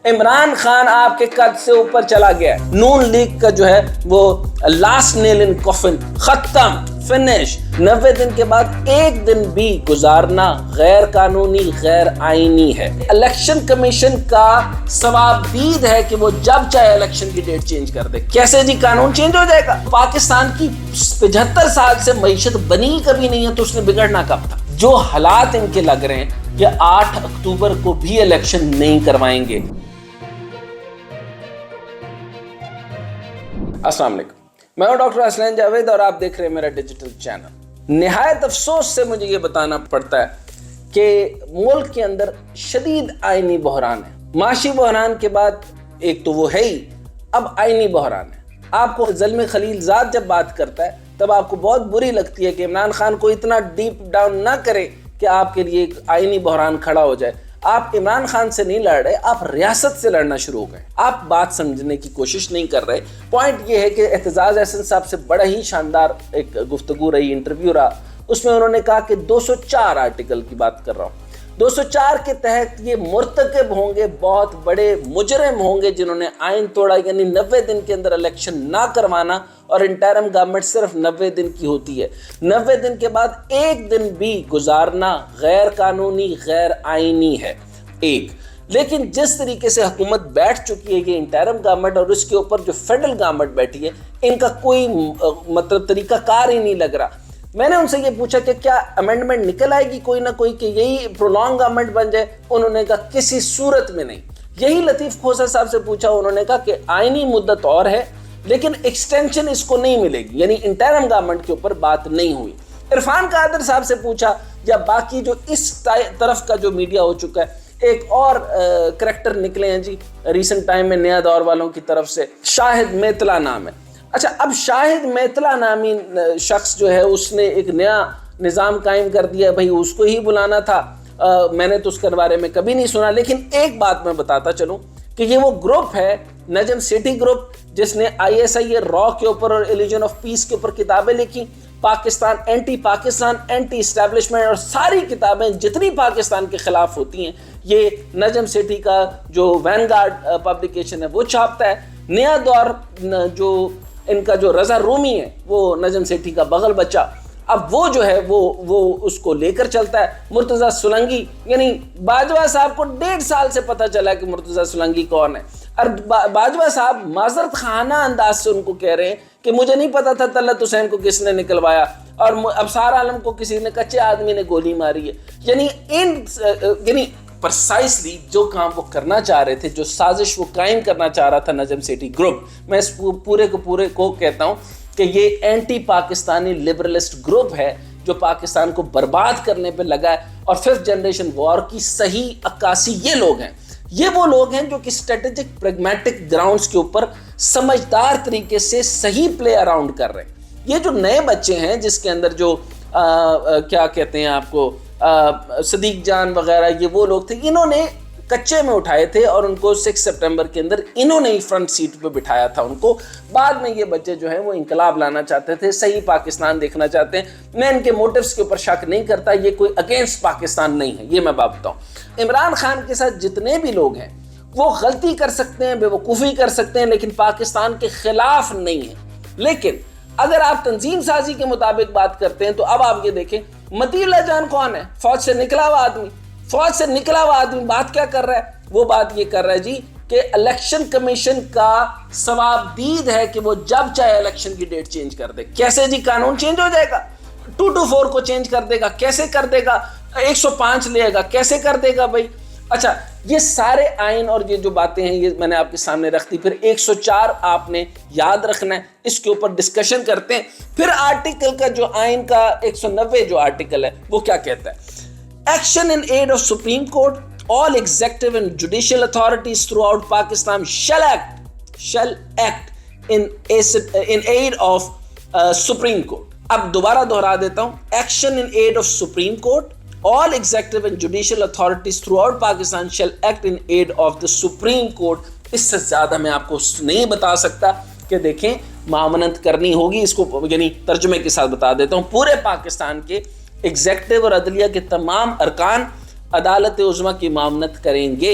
عمران خان آپ کے قد سے اوپر چلا گیا ہے. نون لیگ کا جو ہے وہ لاسٹ نیل ان کافن، ختم، فنش. 90 دن کے بعد ایک دن بھی گزارنا غیر قانونی، غیر آئینی ہے. الیکشن کمیشن کا ثوابدید ہے کہ وہ جب چاہے الیکشن کی ڈیٹ چینج کر دے. کیسے جی قانون چینج ہو جائے گا؟ پاکستان کی 75 سال سے معیشت بنی کبھی نہیں ہے تو اس نے بگڑنا کب تھا؟ جو حالات ان کے لگ رہے ہیں کہ 8 اکتوبر کو بھی الیکشن نہیں کروائیں گے. السلام علیکم، میں ہوں ڈاکٹر اسلین جاوید اور آپ دیکھ رہے ہیں میرا ڈیجیٹل چینل. نہایت افسوس سے مجھے یہ بتانا پڑتا ہے کہ ملک کے اندر شدید آئینی بحران ہے. معاشی بحران کے بعد ایک تو وہ ہے ہی، اب آئینی بحران ہے. آپ کو زلمے خلیل زاد جب بات کرتا ہے تب آپ کو بہت بری لگتی ہے کہ عمران خان کو اتنا ڈیپ ڈاؤن نہ کرے کہ آپ کے لیے ایک آئینی بحران کھڑا ہو جائے. آپ عمران خان سے نہیں لڑ رہے، آپ ریاست سے لڑنا شروع ہو گئے. آپ بات سمجھنے کی کوشش نہیں کر رہے. پوائنٹ یہ ہے کہ اعتزاز احسن صاحب سے بڑا ہی شاندار ایک گفتگو رہی، انٹرویو رہا. اس میں انہوں نے کہا کہ 204 آرٹیکل کی بات کر رہا ہوں. 204 کے تحت یہ مرتکب ہوں گے، بہت بڑے مجرم ہوں گے جنہوں نے آئین توڑا. یعنی 90 دن کے اندر الیکشن نہ کروانا، اور انٹرم گورنمنٹ صرف 90 دن کی ہوتی ہے. 90 دن کے بعد ایک دن بھی گزارنا غیر قانونی، غیر آئینی ہے. ایک لیکن جس طریقے سے حکومت بیٹھ چکی ہے، یہ انٹرم گورنمنٹ اور اس کے اوپر جو فیڈرل گورنمنٹ بیٹھی ہے، ان کا کوئی مطلب طریقہ کار ہی نہیں لگ رہا. میں نے ان سے یہ پوچھا کہ کیا امینڈمنٹ نکل آئے گی کوئی نہ کوئی کہ یہی پرولونگ گورنمنٹ بن جائے؟ انہوں نے کہا کسی صورت میں نہیں. یہی لطیف کھوسا صاحب سے پوچھا، انہوں نے کہا کہ آئینی مدت اور ہے لیکن ایکسٹینشن اس کو نہیں ملے گی، یعنی انٹرم گورنمنٹ کے اوپر بات نہیں ہوئی. عرفان قادر صاحب سے پوچھا، یا باقی جو اس طرف کا جو میڈیا ہو چکا ہے. ایک اور کریکٹر نکلے ہیں جی ریسنٹ ٹائم میں نیا دور والوں کی طرف سے، شاہد میتلا نام ہے. اچھا، اب شاہد میتلا نامی شخص جو ہے اس نے ایک نیا نظام قائم کر دیا. بھائی اس کو ہی بلانا تھا. میں نے تو اس کے بارے میں کبھی نہیں سنا، لیکن ایک بات میں بتاتا چلوں کہ یہ وہ گروپ ہے نجم سیٹھی گروپ جس نے ISI را کے اوپر اور ایلیجن آف پیس کے اوپر کتابیں لکھی. پاکستان، اینٹی اسٹیبلشمنٹ اور ساری کتابیں جتنی پاکستان کے خلاف ہوتی ہیں یہ نجم سیٹھی کا جو وین گارڈ پبلیکیشن ہے وہ چھاپتا ہے. نیا دور جو ان کا جو رضا رومی ہے وہ نجم سیٹھی کا بغل بچہ، اب وہ جو ہے وہ اس کو لے کر چلتا ہے. مرتضیٰ سولنگی، یعنی باجوہ صاحب کو 1.5 سال سے پتہ چلا کہ مرتضیٰ سولنگی کون ہے، اور باجوہ صاحب معذرت خانہ انداز سے ان کو کہہ رہے ہیں کہ مجھے نہیں پتا تھا طلعت حسین کو کس نے نکلوایا اور ابصار عالم کو کسی نے کچے آدمی نے گولی ماری ہے. یعنی پرسائسلی جو کام وہ کرنا چاہ رہے تھے، جو سازش وہ قائم کرنا چاہ رہا تھا نجم سیٹھی گروپ، میں اس پورے کو کہتا ہوں کہ یہ اینٹی پاکستانی لبرلسٹ گروپ ہے جو پاکستان کو برباد کرنے پہ لگا ہے. اور 5th جنریشن وار کی صحیح عکاسی یہ لوگ ہیں. یہ وہ لوگ ہیں جو کہ اسٹریٹجک پریگمیٹک گراؤنڈز کے اوپر سمجھدار طریقے سے صحیح پلے اراؤنڈ کر رہے ہیں. یہ جو نئے بچے ہیں جس کے اندر جو کیا کہتے ہیں آپ کو صدیق جان وغیرہ، یہ وہ لوگ تھے، انہوں نے کچے میں اٹھائے تھے اور ان کو 6 سپٹمبر کے اندر انہوں نے ہی فرنٹ سیٹ پہ بٹھایا تھا ان کو. بعد میں یہ بچے جو ہیں وہ انقلاب لانا چاہتے تھے، صحیح پاکستان دیکھنا چاہتے ہیں. میں ان کے موٹیوز کے اوپر شک نہیں کرتا، یہ کوئی اگینسٹ پاکستان نہیں ہے، یہ میں بات بتاؤں. عمران خان کے ساتھ جتنے بھی لوگ ہیں وہ غلطی کر سکتے ہیں، بے وقوفی کر سکتے ہیں، لیکن پاکستان کے خلاف نہیں ہیں. لیکن اگر آپ تنظیم سازی کے مطابق بات کرتے ہیں تو اب آپ یہ دیکھیں متی اللہ جان کون ہے؟ فوج سے نکلا ہوا آدمی بات کیا کر رہا ہے؟ وہ بات یہ کر رہا ہے جی کہ الیکشن کمیشن کا ثوابدید ہے کہ وہ جب چاہے الیکشن کی ڈیٹ چینج کر دے. کیسے جی قانون چینج ہو جائے گا؟ 224 کو چینج کر دے گا، کیسے کر دے گا؟ 105 لے گا، کیسے کر دے گا بھائی؟ اچھا، یہ سارے آئین اور یہ جو باتیں ہیں یہ میں نے آپ کے سامنے رکھ دی. پھر 104 آپ نے یاد رکھنا ہے، اس کے اوپر ڈسکشن کرتے ہیں. پھر آرٹیکل کا جو آئین کا 190 جو آرٹیکل ہے وہ کیا کہتا ہے؟ Action in aid of supreme court, all executive and judicial authorities throughout Pakistan shall act in aid of Supreme Court. اب دوبارہ دہرا دیتا ہوں، action in aid of supreme court, all executive and judicial authorities throughout Pakistan shall act in aid of the Supreme Court. اس سے زیادہ میں آپ کو نہیں بتا سکتا کہ دیکھیں معاونت کرنی ہوگی. اس کو یعنی ترجمے کے ساتھ بتا دیتا ہوں، پورے پاکستان کے ایگزیکٹو اور عدلیہ کے تمام ارکان عدالت عظمیٰ کی معاونت کریں گے.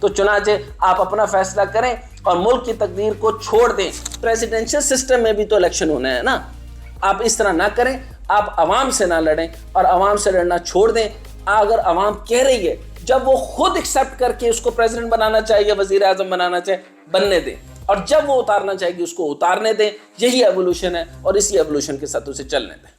تو چنانچہ آپ اپنا فیصلہ کریں اور ملک کی تقدیر کو چھوڑ دیں. پریزیڈنشل سسٹم میں بھی تو الیکشن ہونا ہے نا. آپ اس طرح نہ کریں, آپ عوام سے نہ لڑیں اور عوام سے لڑنا چھوڑ دیں. اگر عوام کہہ رہی ہے, جب وہ خود ایکسیپٹ کر کے اس کو پریزیڈنٹ بنانا چاہیے, وزیر اعظم بنانا چاہے, بننے دیں, اور جب وہ اتارنا چاہے گی اس کو اتارنے دیں. یہی ایوولوشن ہے اور اسی ایوولوشن کے ساتھ اسے چلنے دیں.